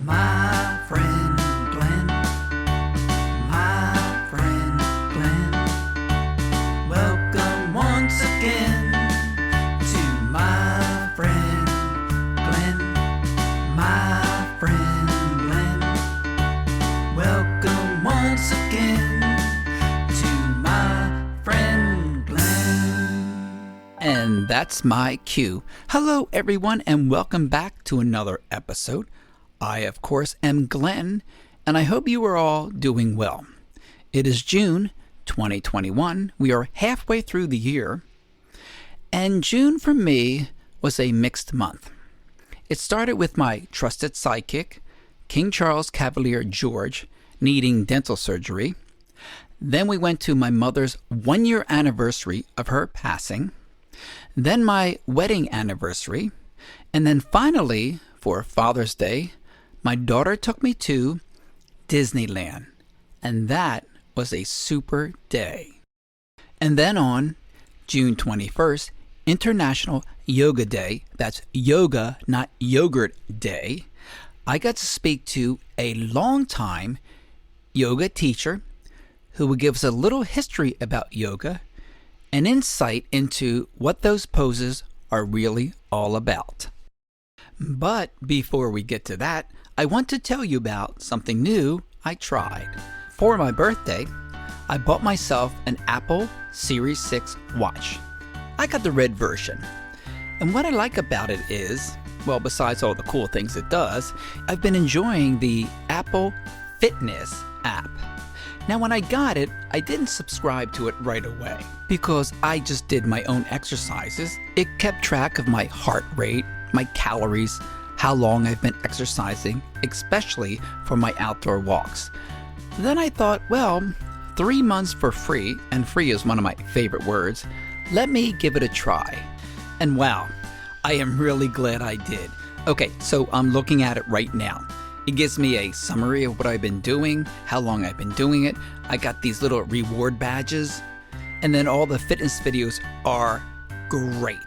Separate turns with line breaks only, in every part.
My friend Glenn, my friend Glenn. Welcome once again to my friend Glenn, my friend Glenn. Welcome once again to my friend Glenn. And that's my cue. Hello everyone and welcome back to another episode. I, of course, am Glenn, and I hope you are all doing well. It is June 2021. We are halfway through the year, and June for me was a mixed month. It started with my trusted sidekick, King Charles Cavalier George, needing dental surgery. Then we went to my mother's 1-year anniversary of her passing. Then my wedding anniversary. And then finally, for Father's Day, my daughter took me to Disneyland, and that was a super day. And then on June 21st, International Yoga Day, that's yoga, not yogurt day, I got to speak to a longtime yoga teacher who will give us a little history about yoga and insight into what those poses are really all about. But before we get to that, I want to tell you about something new I tried. For my birthday, I bought myself an Apple Series 6 watch. I got the red version. And what I like about it is, well, besides all the cool things it does, I've been enjoying the Apple Fitness app. Now, when I got it, I didn't subscribe to it right away because I just did my own exercises. It kept track of my heart rate, my calories, how long I've been exercising, especially for my outdoor walks. Then I thought, well, 3 months for free, and free is one of my favorite words, let me give it a try. And wow, I am really glad I did. Okay, so I'm looking at it right now. It gives me a summary of what I've been doing, how long I've been doing it. I got these little reward badges, and then all the fitness videos are great.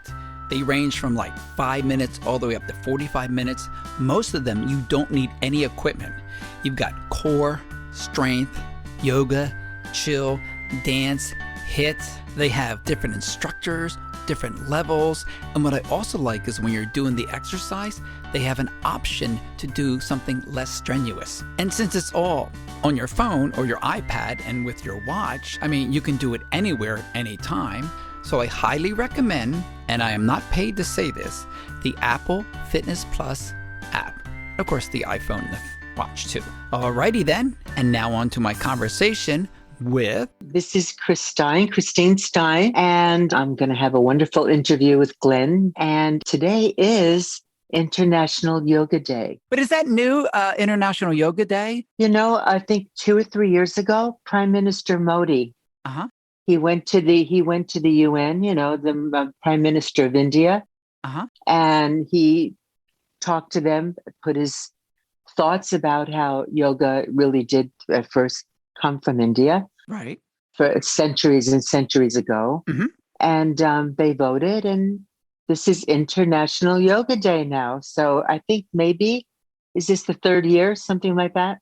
They range from like 5 minutes all the way up to 45 minutes. Most of them, you don't need any equipment. You've got core, strength, yoga, chill, dance, HIIT. They have different instructors, different levels. And what I also like is when you're doing the exercise, they have an option to do something less strenuous. And since it's all on your phone or your iPad and with your watch, I mean, you can do it anywhere at any time. So I highly recommend, and I am not paid to say this, the Apple Fitness Plus app. Of course, the iPhone and the watch too. Alrighty then, and now on to my conversation with...
This is Christine Stein, and I'm going to have a wonderful interview with Glenn. And today is International Yoga Day.
But is that new, International Yoga Day?
You know, I think 2 or 3 years ago, Prime Minister Modi, he went to the UN, you know, the Prime Minister of India, and he talked to them, put his thoughts about how yoga really did at first come from India,
right,
for centuries and centuries ago. And they voted, and this is International Yoga Day now. So I think maybe, is this the 3rd year, something like that?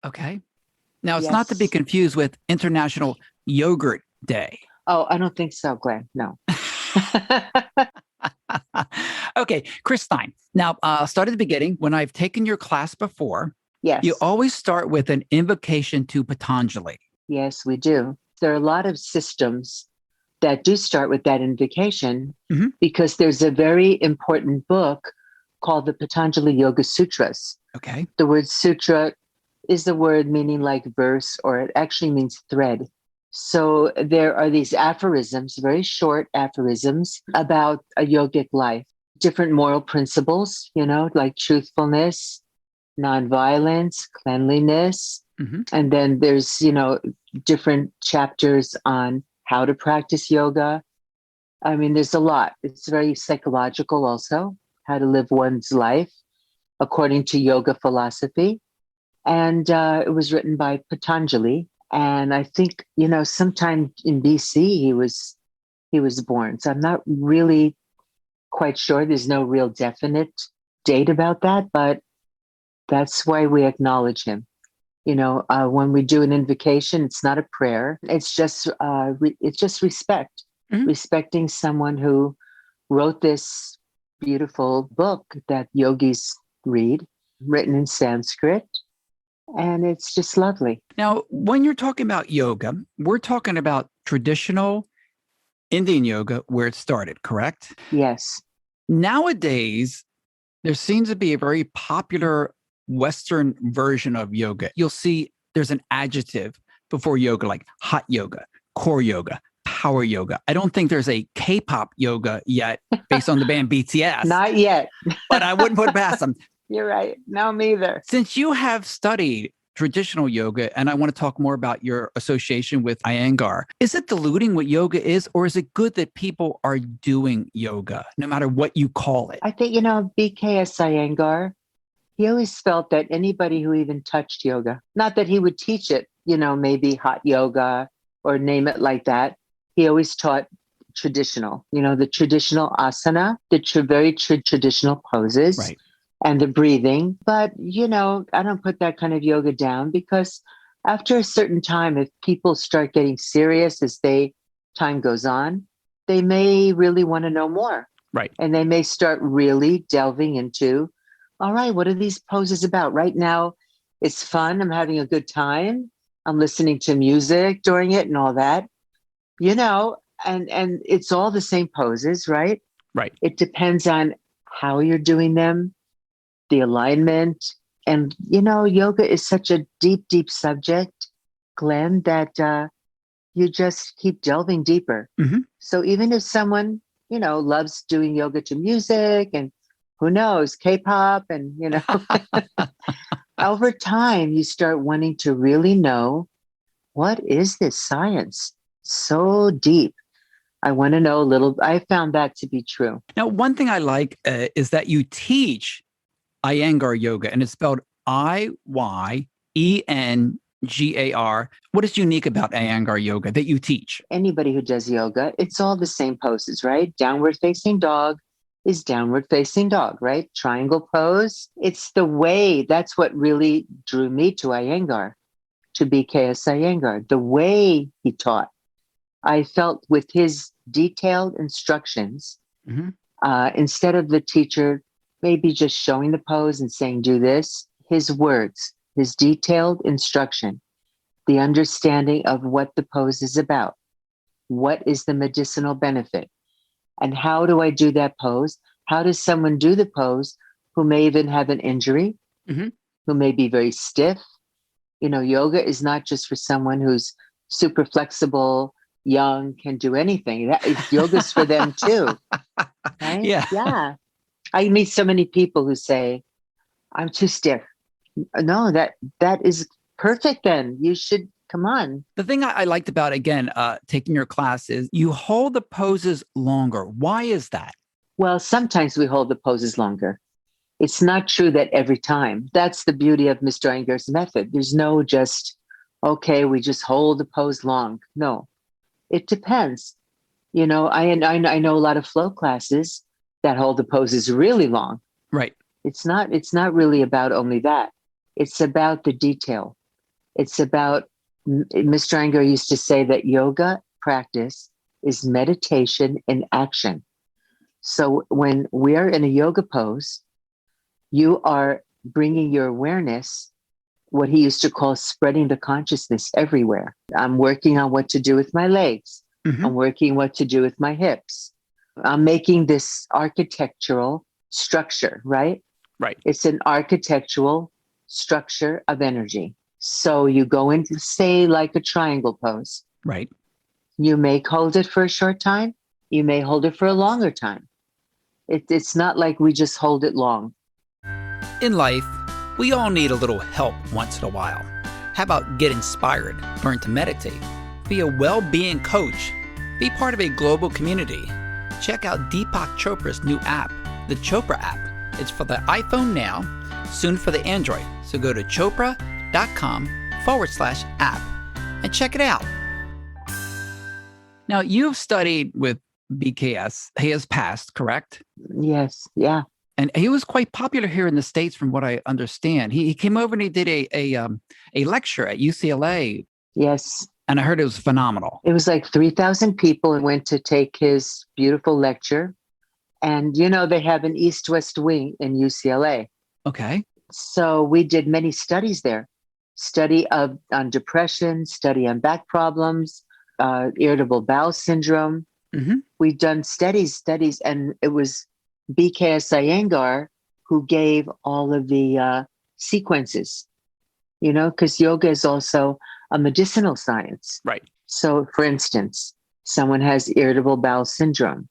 Okay. Now, it's not to be confused with International Yogurt Day.
Oh, I don't think so, Glenn. No.
Okay, Chris Stein. Now, start at the beginning. When I've taken your class before,
yes,
you always start with an invocation to Patanjali.
Yes, we do. There are a lot of systems that do start with that invocation because there's a very important book called the Patanjali Yoga Sutras.
Okay.
The word sutra is the word meaning like verse, or it actually means thread. So there are these aphorisms, very short aphorisms about a yogic life, different moral principles, you know, like truthfulness, nonviolence, cleanliness. And then there's, you know, different chapters on how to practice yoga. I mean, there's a lot. It's very psychological also, how to live one's life according to yoga philosophy. And it was written by Patanjali. And I think, you know, sometime in BC, he was born. So I'm not really quite sure. There's no real definite date about that, but That's why we acknowledge him. When we do an invocation, it's not a prayer. It's just respect,
Mhm.
respecting someone who wrote this beautiful book that yogis read, written in Sanskrit, and it's just lovely.
Now, when you're talking about yoga, we're talking about traditional Indian yoga where it started, correct?
Yes.
Nowadays, there seems to be a very popular Western version of yoga. You'll see there's an adjective before yoga, like hot yoga, core yoga, power yoga. I don't think there's a K-pop yoga yet based on the band BTS,
Not yet.
but I wouldn't put it past them.
You're right. No, me either.
Since you have studied traditional yoga, and I want to talk more about your association with Iyengar, is it diluting what yoga is, or is it good that people are doing yoga, no matter what you call it?
I think, BKS Iyengar, he always felt that anybody who even touched yoga, not that he would teach it, maybe hot yoga or name it like that. He always taught traditional, the traditional asana, the very traditional poses.
Right.
And the breathing. But, I don't put that kind of yoga down because after a certain time, if people start getting serious as time goes on, they may really want to know more.
Right.
And they may start really delving into, all right, what are these poses about? Right now, it's fun. I'm having a good time. I'm listening to music during it and all that, and it's all the same poses, right?
Right.
It depends on how you're doing them, the alignment. And, yoga is such a deep, deep subject, Glenn, that you just keep delving deeper.
Mm-hmm.
So even if someone, loves doing yoga to music and who knows, K-pop and, over time, you start wanting to really know, what is this science? So deep. I want to know a little. I found that to be true.
Now, one thing I like is that you teach Iyengar yoga, and it's spelled Iyengar. What is unique about Iyengar yoga that you teach?
Anybody who does yoga, it's all the same poses, right? Downward facing dog is downward facing dog, right? Triangle pose. It's the way. That's what really drew me to Iyengar, to BKS Iyengar, the way he taught. I felt with his detailed instructions,
Mm-hmm.
Instead of the teacher maybe just showing the pose and saying, do this, his words, his detailed instruction, the understanding of what the pose is about. What is the medicinal benefit? And how do I do that pose? How does someone do the pose who may even have an injury,
Mm-hmm.
who may be very stiff? Yoga is not just for someone who's super flexible, young, can do anything. Yoga's for them too. Right?
Yeah.
Yeah. I meet so many people who say, I'm too stiff. No, that is perfect then. You should come on.
The thing I liked about, again, taking your class is you hold the poses longer. Why is that?
Well, sometimes we hold the poses longer. It's not true that every time. That's the beauty of Mr. Iyengar's method. There's no just, okay, we just hold the pose long. No, it depends. I know a lot of flow classes that hold the poses really long.
Right.
It's not really about only that. It's about the detail. It's about, Mr. Iyengar used to say that yoga practice is meditation in action. So when we are in a yoga pose, you are bringing your awareness, what he used to call spreading the consciousness everywhere. I'm working on what to do with my legs.
Mm-hmm.
I'm working what to do with my hips. I'm making this architectural structure, right?
Right.
It's an architectural structure of energy. So you go into, say, like a triangle pose.
Right.
You may hold it for a short time. You may hold it for a longer time. It's not like we just hold it long.
In life, we all need a little help once in a while. How about get inspired, learn to meditate, be a well-being coach, be part of a global community? Check out Deepak Chopra's new app, the Chopra app. It's for the iPhone now, soon for the Android. So go to chopra.com/app and check it out. Now, you've studied with BKS. He has passed, correct?
Yes. Yeah.
And he was quite popular here in the States, from what I understand. He came over and he did a lecture at UCLA,
Yes.
and I heard it was phenomenal.
It was like 3,000 people went to take his beautiful lecture. And, they have an East-West wing in UCLA.
Okay.
So we did many studies there. Study on depression, study on back problems, irritable bowel syndrome.
Mm-hmm.
We've done studies, and it was BKS Iyengar who gave all of the sequences, because yoga is also a medicinal science.
Right.
So, for instance, someone has irritable bowel syndrome.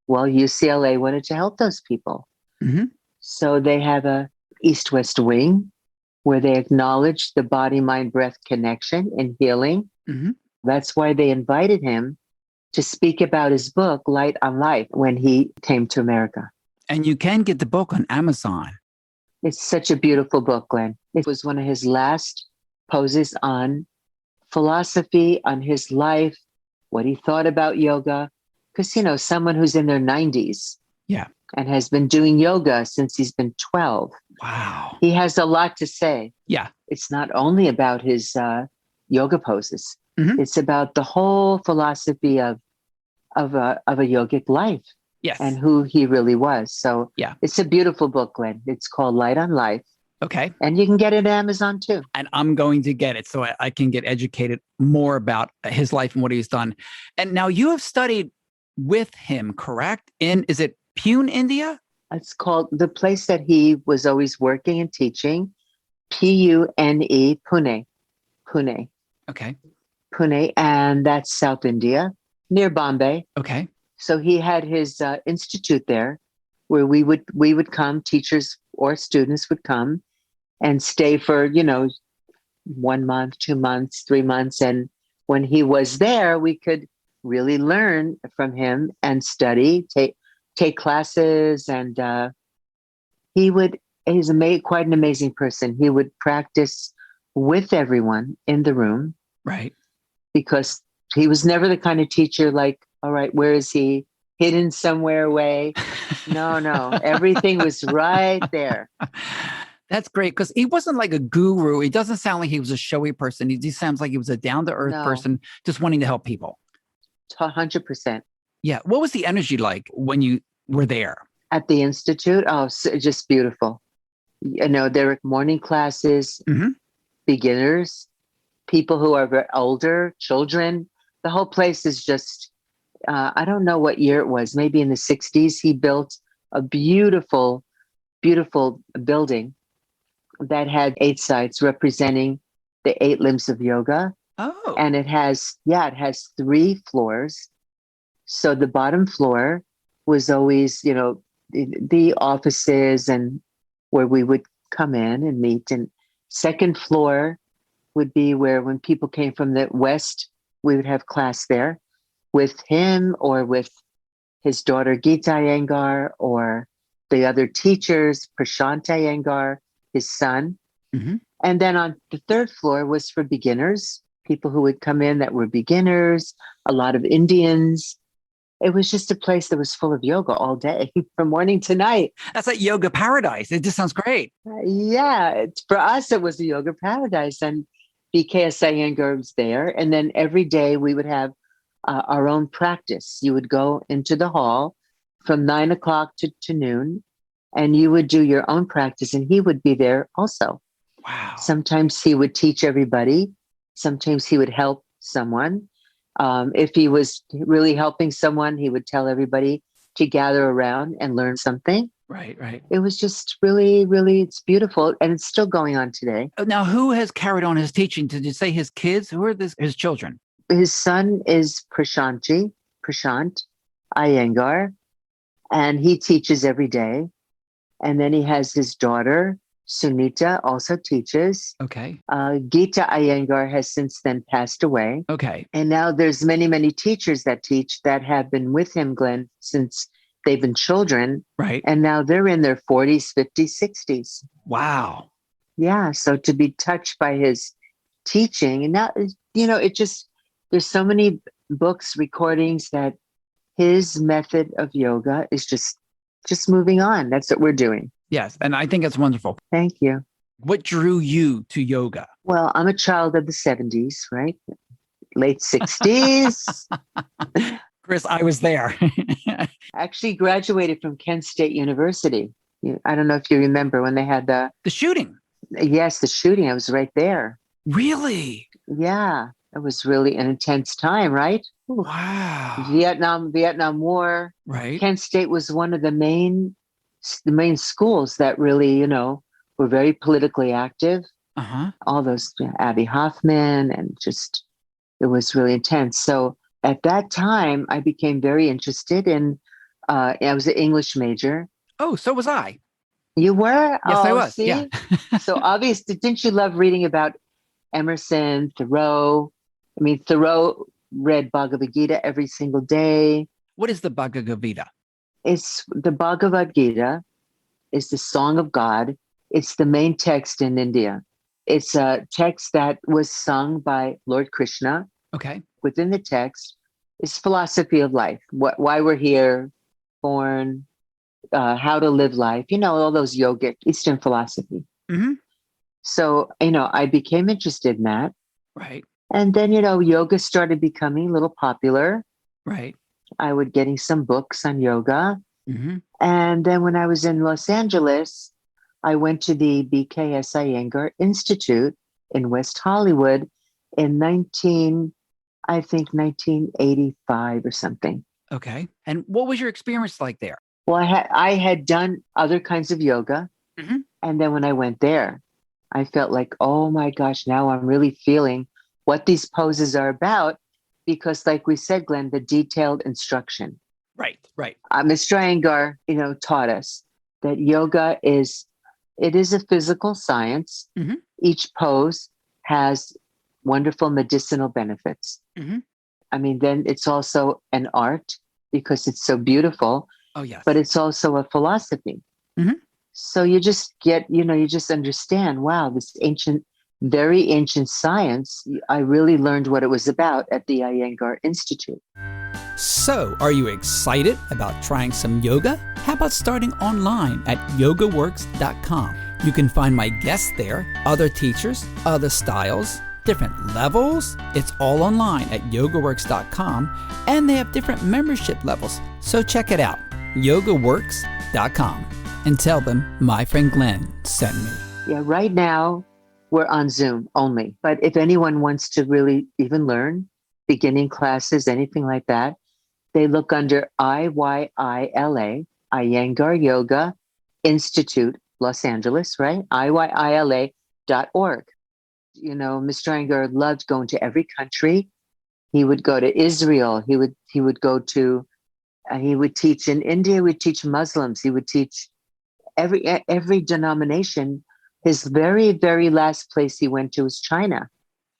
Well, UCLA wanted to help those people.
Mm-hmm.
So they have a East-West wing where they acknowledge the body-mind-breath connection and healing.
Mm-hmm.
That's why they invited him to speak about his book, Light on Life, when he came to America.
And you can get the book on Amazon.
It's such a beautiful book, Glenn. It was one of his last poses on philosophy, on his life, what he thought about yoga. Because, someone who's in their 90s
Yeah.
and has been doing yoga since he's been 12,
Wow.
he has a lot to say.
Yeah.
It's not only about his yoga poses.
Mm-hmm.
It's about the whole philosophy of a yogic life.
Yes.
And who he really was. So
yeah,
it's a beautiful book, Glenn. It's called Light on Life.
Okay.
And you can get it at Amazon too.
And I'm going to get it so I can get educated more about his life and what he's done. And now you have studied with him, correct? Is it Pune, India?
It's called the place that he was always working and teaching, Pune, Pune.
Okay.
Pune, and that's South India, near Bombay.
Okay.
So he had his institute there, where we would come, teachers or students would come and stay for 1 month, 2 months, 3 months, and when he was there, we could really learn from him and study, take classes, and he's quite an amazing person. He would practice with everyone in the room,
right?
Because he was never the kind of teacher like, all right, where is he? Hidden somewhere away. No. Everything was right there.
That's great, because he wasn't like a guru. He doesn't sound like he was a showy person. He sounds like he was a down-to-earth person just wanting to help people.
100%.
Yeah. What was the energy like when you were there?
At the Institute? Oh, just beautiful. There were morning classes,
mm-hmm.
beginners, people who are very older, children. The whole place is just, I don't know what year it was, maybe in the 60s. He built a beautiful, beautiful building that had 8 sites representing the 8 limbs of yoga.
Oh.
And it has 3 floors. So the bottom floor was always, the offices and where we would come in and meet. And second floor would be where when people came from the West, we would have class there with him or with his daughter Gita Iyengar or the other teachers, Prashant Iyengar, his son.
Mm-hmm.
And then on the 3rd floor was for beginners, people who would come in that were beginners, a lot of Indians. It was just a place that was full of yoga all day from morning to night.
That's like yoga paradise. It just sounds great.
For us, it was a yoga paradise. And BKS Iyengar was there. And then every day we would have our own practice. You would go into the hall from 9 o'clock to noon, and you would do your own practice. And he would be there also.
Wow.
Sometimes he would teach everybody. Sometimes he would help someone. If he was really helping someone, he would tell everybody to gather around and learn something.
Right.
It was just really, really, it's beautiful. And it's still going on today.
Now, who has carried on his teaching? Did you say his kids? Who are his children?
His son is Prashant Iyengar, and he teaches every day. And then he has his daughter, Sunita, also teaches.
Okay.
Gita Iyengar has since then passed away.
Okay.
And now there's many, many teachers that teach that have been with him, Glenn, since they've been children.
Right.
And now they're in their 40s, 50s, 60s.
Wow.
Yeah. So to be touched by his teaching, and now, there's so many books, recordings that his method of yoga is just just moving on. That's what we're doing.
Yes. And I think it's wonderful.
Thank you.
What drew you to yoga?
Well, I'm a child of the 70s, right? Late 60s.
Chris, I was there.
Actually graduated from Kent State University. I don't know if you remember when they had
The shooting.
the shooting. I was right there.
Really?
Yeah, it was really an intense time, right? Ooh.
Wow.
Vietnam War.
Right.
Kent State was one of the main schools that really, were very politically active.
Uh-huh.
All those Abby Hoffman, and just it was really intense. So at that time, I became very interested in. I was an English major.
Oh, so was I.
You were?
Yes, I was.
See?
Yeah.
So obviously, didn't you love reading about Emerson, Thoreau? I mean, Thoreau read Bhagavad Gita every single day.
What is the Bhagavad Gita?
It's the Bhagavad Gita is the Song of God. It's the main text in India. It's a text that was sung by Lord Krishna.
Okay.
Within the text is philosophy of life, why we're here, born, how to live life, all those yogic Eastern philosophy.
Mm-hmm.
So, I became interested in that.
Right.
And then, yoga started becoming a little popular.
Right.
I would getting some books on yoga.
Mm-hmm.
And then when I was in Los Angeles, I went to the BKS Iyengar Institute in West Hollywood in 1985 or something.
Okay. And what was your experience like there?
Well, I had done other kinds of yoga.
Mm-hmm.
And then when I went there, I felt like, oh my gosh, now I'm really feeling what these poses are about. Because like we said, Glenn, the detailed instruction.
Right. Right.
Mr. Iyengar, taught us that yoga is a physical science.
Mm-hmm.
Each pose has wonderful medicinal benefits.
Mm-hmm.
I mean, then it's also an art because it's so beautiful.
Oh, yes.
But it's also a philosophy.
Mm-hmm.
So you just get, you just understand, wow, this very ancient science. I really learned what it was about at the Iyengar Institute.
So, are you excited about trying some yoga? How about starting online at yogaworks.com? You can find my guests there, other teachers, other styles, different levels. It's all online at yogaworks.com, and they have different membership levels. So check it out, yogaworks.com, and tell them my friend Glenn sent me.
Yeah, right now we're on Zoom only. But if anyone wants to really even learn beginning classes, anything like that, they look under IYILA, Iyengar Yoga Institute, Los Angeles, right? IYILA.org. Mr. Iyengar loved going to every country. He would go to Israel. He would go to, he would teach in India. He would teach Muslims. He would teach every denomination. His very, very last place he went to was China.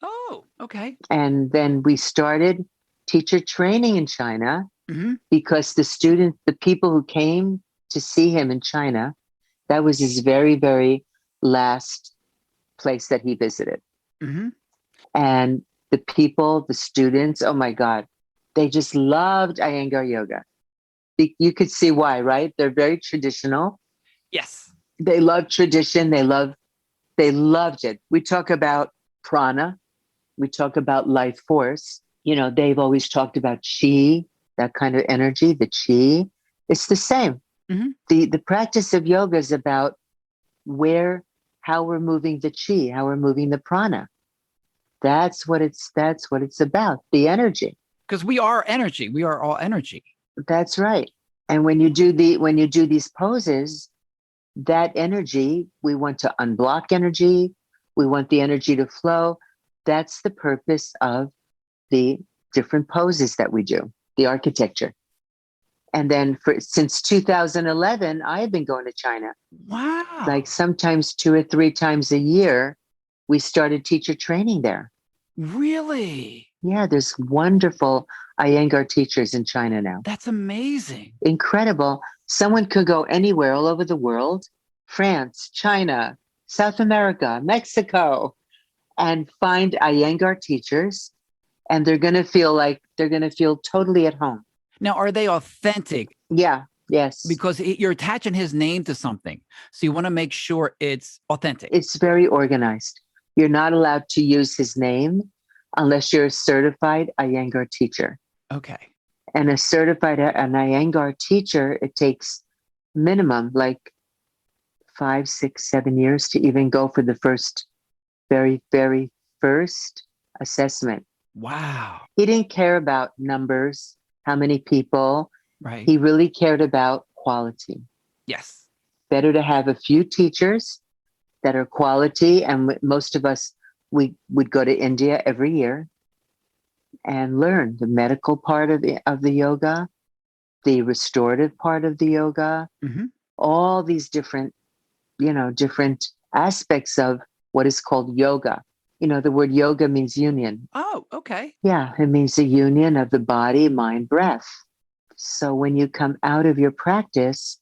Oh, okay.
And then we started teacher training in China because the people who came to see him in China, that was his very, very last place that he visited.
Mm-hmm.
And the people, the students, oh my God, they just loved Iyengar yoga. You could see why, right? They're very traditional.
Yes.
They love tradition. They loved it. We talk about prana. We talk about life force. They've always talked about chi, that kind of energy, the chi. It's the same.
Mm-hmm.
The practice of yoga is about how we're moving the chi, how we're moving the prana. That's what it's about, the energy.
Because we are energy. We are all energy.
That's right. And when you do these poses, that energy, we want to unblock energy. We want the energy to flow. That's the purpose of the different poses that we do, the architecture. And then since 2011, I have been going to China.
Wow.
Like sometimes 2 or 3 times a year, we started teacher training there.
Really?
Yeah, there's wonderful Iyengar teachers in China now.
That's amazing.
Incredible. Someone could go anywhere all over the world, France, China, South America, Mexico, and find Iyengar teachers. And they're going to feel totally at home.
Now, are they authentic?
Yeah. Yes.
because you're attaching his name to something. So you want to make sure it's authentic.
It's very organized. You're not allowed to use his name unless you're a certified Iyengar teacher.
Okay.
And an Iyengar teacher, it takes minimum like 5, 6, 7 years to even go for the very, very first assessment.
Wow.
He didn't care about numbers, how many people.
Right.
He really cared about quality.
Yes.
Better to have a few teachers that are quality. And most of us, we would go to India every year and learn the medical part of the yoga, the restorative part of the yoga, all these different aspects of what is called yoga. The word yoga means union.
Oh, okay.
Yeah, it means the union of the body, mind, breath. So when you come out of your practice,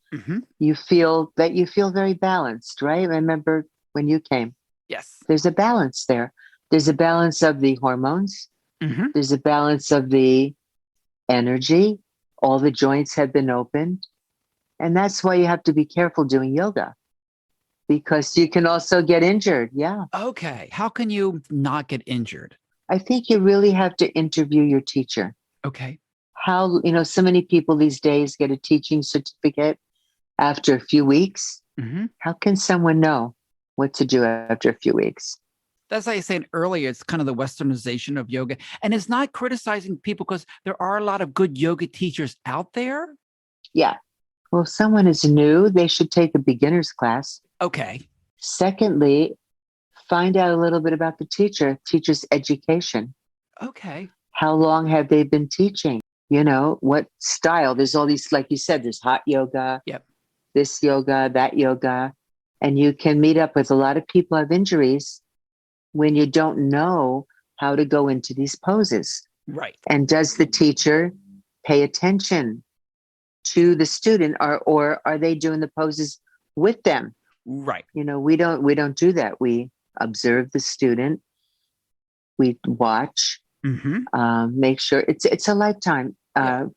you feel very balanced, right? I remember when you came.
Yes.
There's a balance there. There's a balance of the hormones. There's a balance of the energy. All the joints have been opened. And that's why you have to be careful doing yoga, because you can also get injured. Yeah.
Okay. How can you not get injured?
I think you really have to interview your teacher.
Okay.
How, so many people these days get a teaching certificate after a few weeks. How can someone know what to do after a few weeks?
That's like I said earlier, it's kind of the westernization of yoga. And it's not criticizing people, because there are a lot of good yoga teachers out there.
Yeah. Well, if someone is new, they should take a beginner's class.
Okay.
Secondly, find out a little bit about the teacher's education.
Okay.
How long have they been teaching? What style? There's all these, like you said, there's hot yoga, this yoga, that yoga. And you can meet up with a lot of people who have injuries when you don't know how to go into these poses.
Right.
And does the teacher pay attention to the student, or are they doing the poses with them?
Right.
We don't do that. We observe the student. We watch, make sure it's a lifetime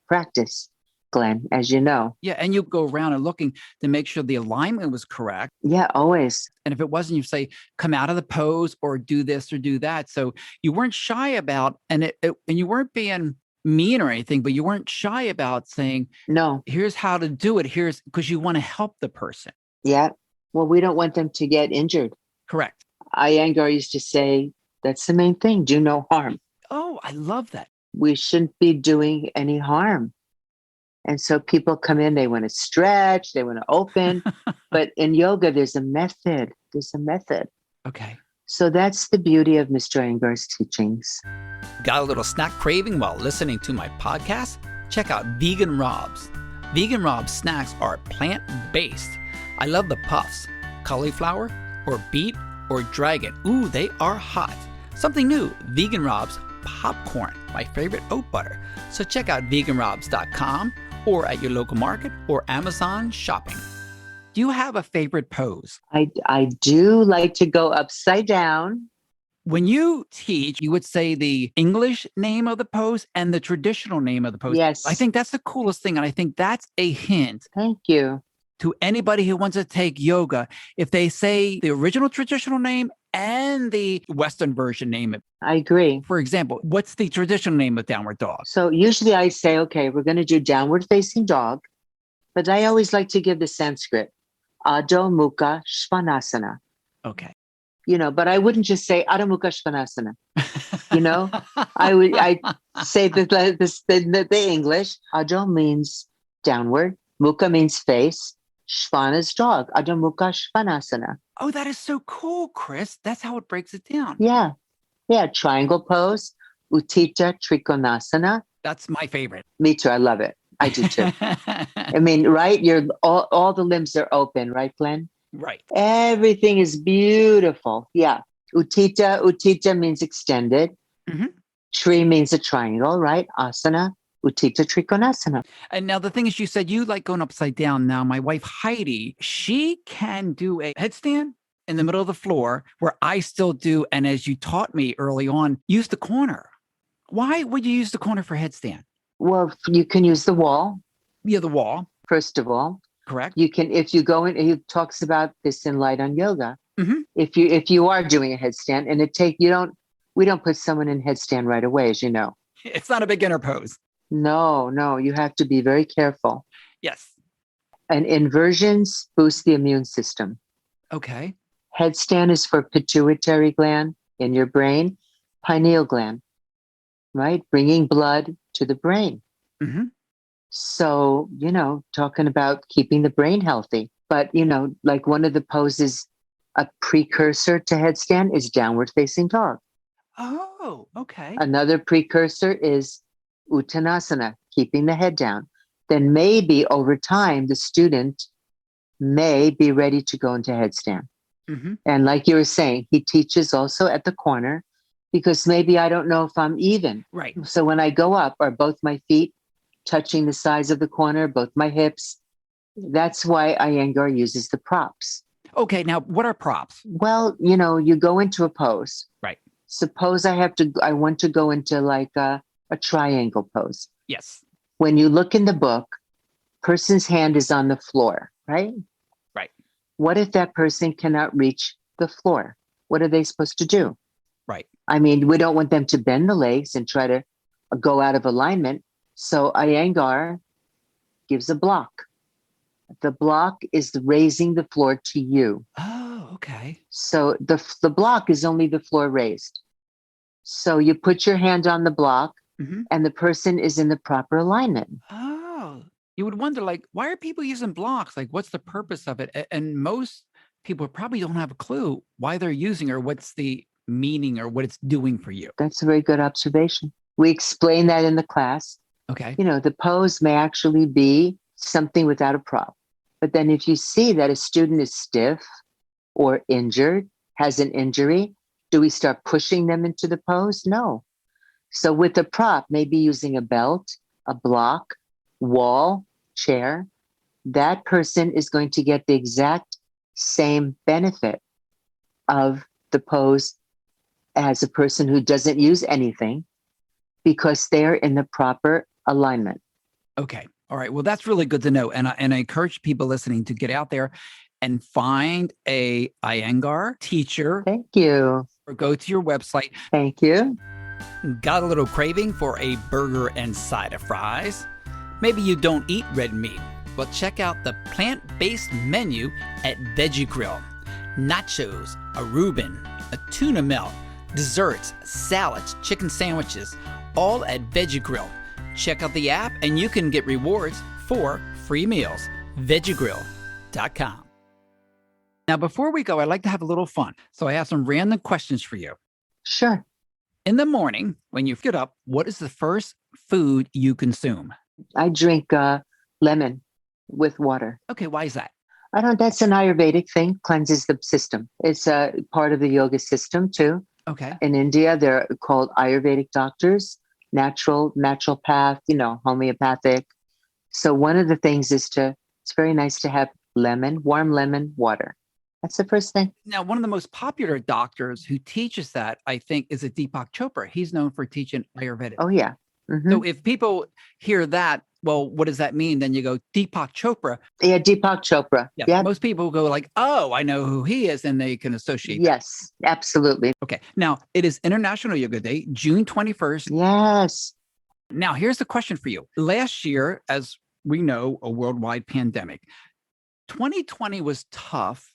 practice, Glenn, as you know.
Yeah. And you go around and looking to make sure the alignment was correct.
Yeah, always.
And if it wasn't, you say, come out of the pose or do this or do that. So you weren't shy about, and you weren't being mean or anything, but you weren't shy about saying,
no,
here's how to do it. Because you want to help the person.
Yeah. Well, we don't want them to get injured.
Correct.
Iyengar used to say, that's the main thing. Do no harm.
Oh, I love that.
We shouldn't be doing any harm. And so people come in, they want to stretch, they want to open. But in yoga, there's a method.
Okay.
So that's the beauty of Mr. Iyengar's teachings.
Got a little snack craving while listening to my podcast? Check out Vegan Rob's. Vegan Rob's snacks are plant-based. I love the puffs, cauliflower or beet or dragon. Ooh, they are hot. Something new, Vegan Rob's popcorn, my favorite oat butter. So check out veganrobs.com or at your local market or Amazon shopping. Do you have a favorite pose?
I do like to go upside down.
When you teach, you would say the English name of the pose and the traditional name of the pose.
Yes.
I think that's the coolest thing. And I think that's a hint.
Thank you.
To anybody who wants to take yoga, if they say the original traditional name and the Western version name.
I agree.
For example, what's the traditional name of downward dog?
So usually I say, okay, we're going to do downward facing dog, but I always like to give the Sanskrit, Adho Mukha Svanasana.
Okay.
But I wouldn't just say Adho Mukha Svanasana. I say the English. Adho means downward, Mukha means face, Shvana is dog. Adho Mukha Svanasana.
Oh, that is so cool, Chris. That's how it breaks it down.
Yeah. Triangle pose, Utthita Trikonasana.
That's my favorite.
Me too. I love it. I do too. I mean, right? You're all the limbs are open, right, Glenn?
Right.
Everything is beautiful. Yeah. Utthita means extended. Tri means a triangle, right? Asana. Utthita Trikonasana.
And now the thing is, you said you like going upside down. Now, my wife, Heidi, she can do a headstand in the middle of the floor where I still do. And as you taught me early on, use the corner. Why would you use the corner for headstand?
Well, you can use the wall.
Yeah, the wall.
first of all.
correct?
You can, if you go in, he talks about this in Light on Yoga.
Mm-hmm.
If you are doing a headstand, and we don't put someone in headstand right away, as you know.
It's not a beginner pose.
No, you have to be very careful.
Yes.
And inversions boost the immune system.
Okay.
Headstand is for pituitary gland in your brain, pineal gland, right? Bringing blood to the brain.
Mm-hmm.
So, talking about keeping the brain healthy. But, like one of the poses, a precursor to headstand is downward facing dog.
Oh, okay.
Another precursor is uttanasana, keeping the head down. Then maybe over time, the student may be ready to go into headstand.
Mm-hmm.
And like you were saying, he teaches also at the corner because maybe I don't know if I'm even.
Right.
So when I go up, are both my feet touching the sides of the corner, both my hips? That's why Iyengar uses the props.
Okay. Now, what are props?
Well, you go into a pose.
Right.
Suppose I want to go into like a triangle pose.
Yes.
When you look in the book, person's hand is on the floor, right?
Right.
What if that person cannot reach the floor? What are they supposed to do?
Right.
I mean, we don't want them to bend the legs and try to go out of alignment. So Iyengar gives a block. The block is raising the floor to you.
Oh, okay.
So the block is only the floor raised. So you put your hand on the block,
Mm-hmm.
and the person is in the proper alignment.
Oh, you would wonder, like, why are people using blocks? Like, what's the purpose of it? And most people probably don't have a clue why they're using or what's the meaning or what it's doing for you.
That's a very good observation. We explain that in the class.
Okay.
The pose may actually be something without a prop. But then if you see that a student is stiff or injured, has an injury, do we start pushing them into the pose? No. So with a prop, maybe using a belt, a block, wall, chair, that person is going to get the exact same benefit of the pose as a person who doesn't use anything because they're in the proper alignment.
Okay. All right. Well, that's really good to know. And I encourage people listening to get out there and find a Iyengar teacher.
Thank you.
Or go to your website.
Thank you.
Got a little craving for a burger and side of fries? Maybe you don't eat red meat. Well, check out the plant-based menu at Veggie Grill. Nachos, a Reuben, a tuna melt, desserts, salads, chicken sandwiches, all at Veggie Grill. Check out the app and you can get rewards for free meals. VeggieGrill.com. Now, before we go, I'd like to have a little fun. So I have some random questions for you.
Sure.
In the morning, when you get up, what is the first food you consume?
I drink lemon with water.
Okay, why is that?
That's an Ayurvedic thing, cleanses the system. It's a part of the yoga system too.
Okay.
In India, they're called Ayurvedic doctors, naturopath, homeopathic. So one of the things is it's very nice to have warm lemon water. That's the first thing.
Now, one of the most popular doctors who teaches that, I think, is a Deepak Chopra. He's known for teaching Ayurveda.
Oh, yeah. Mm-hmm.
So if people hear that, well, what does that mean? Then you go, Deepak Chopra.
Yeah, Deepak Chopra.
Yeah. Most people go like, oh, I know who he is, and they can associate.
Yes, absolutely.
Okay. Now, it is International Yoga Day, June 21st.
Yes.
Now, here's the question for you. Last year, as we know, a worldwide pandemic, 2020 was tough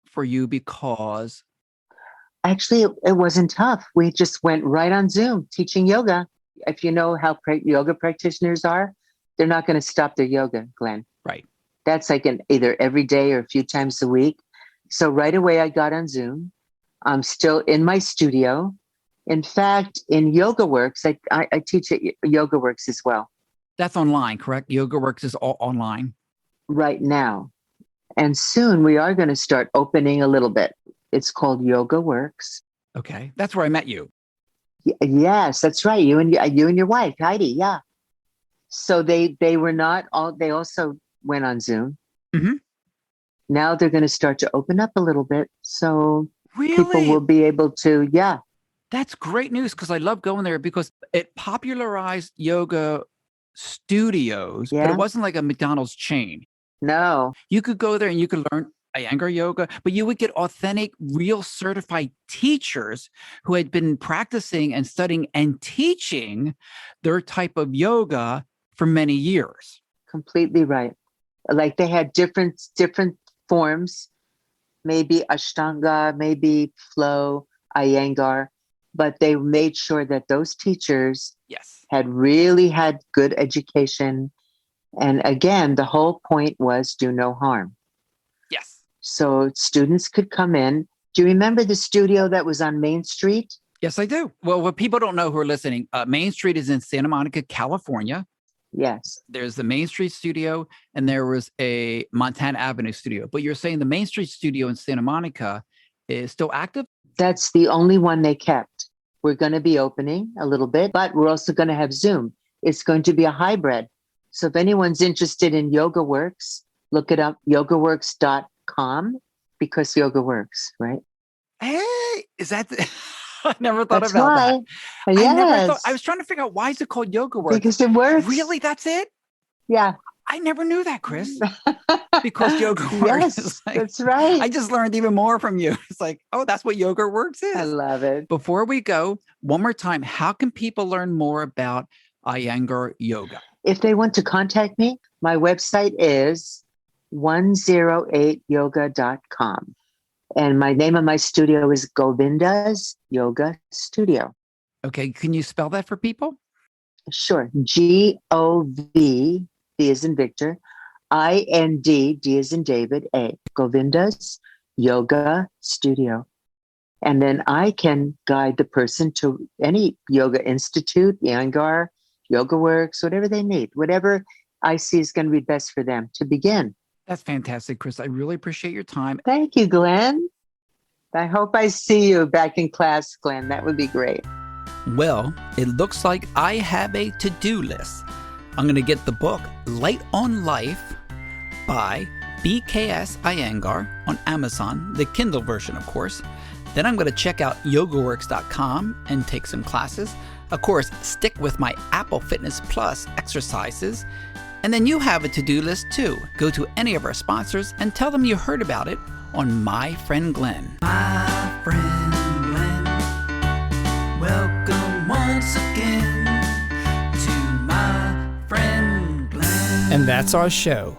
for you because?
Actually, it wasn't tough. We just went right on Zoom teaching yoga. If you know how yoga practitioners are, they're not going to stop their yoga, Glenn.
Right.
That's like either every day or a few times a week. So right away I got on Zoom. I'm still in my studio. In fact, in YogaWorks, I teach at YogaWorks as well.
That's online, correct? YogaWorks is all online?
Right now. And soon we are going to start opening a little bit. It's called YogaWorks.
Okay. That's where I met you.
Yes, that's right. You and your wife, Heidi. Yeah. So they were not all, they also went on Zoom.
Mm-hmm.
Now they're going to start to open up a little bit. So
really?
People will be able to, yeah.
That's great news because I love going there because it popularized yoga studios, but
Yeah.
it wasn't like a McDonald's chain.
No.
You could go there and you could learn Iyengar yoga, but you would get authentic, real certified teachers who had been practicing and studying and teaching their type of yoga for many years.
Completely right. Like they had different forms, maybe Ashtanga, maybe flow, Iyengar, but they made sure that those teachers
Yes.
had really had good education. And again, the whole point was do no harm.
Yes.
So students could come in. Do you remember the studio that was on Main Street?
Yes, I do. Well, what people don't know who are listening, Main Street is in Santa Monica, California.
Yes.
There's the Main Street studio and there was a Montana Avenue studio. But you're saying the Main Street studio in Santa Monica is still active?
That's the only one they kept. We're going to be opening a little bit, but we're also going to have Zoom. It's going to be a hybrid. So if anyone's interested in Yoga Works, look it up, yogaworks.com, because yoga works, right?
Hey, is that I never thought
That's
about
why.
that.
Yes.
I never thought. I was trying to figure out why is it called Yoga Works?
Because it works.
Really? That's it?
Yeah.
I never knew that, Chris. Because Yoga Works.
Yes,
is like,
that's right.
I just learned even more from you. It's like, oh, that's what Yoga Works is.
I love it.
Before we go, one more time, how can people learn more about Iyengar yoga?
If they want to contact me, my website is 108yoga.com. And my name of my studio is Govinda's Yoga Studio.
Okay. Can you spell that for people?
Sure. Gov, V as in Victor, IND, D as in David, A. Govinda's Yoga Studio. And then I can guide the person to any yoga institute, Iyengar, Yoga Works, whatever they need, whatever I see is going to be best for them to begin.
That's fantastic, Chris. I really appreciate your time.
Thank you, Glenn. I hope I see you back in class, Glenn. That would be great.
Well, it looks like I have a to-do list. I'm going to get the book Light on Life by BKS Iyengar on Amazon, the Kindle version, of course. Then I'm going to check out yogaworks.com and take some classes. Of course, stick with my Apple Fitness Plus exercises. And then you have a to-do list too. Go to any of our sponsors and tell them you heard about it on My Friend Glenn. My Friend Glenn, welcome once again to My Friend Glenn.
And that's our show.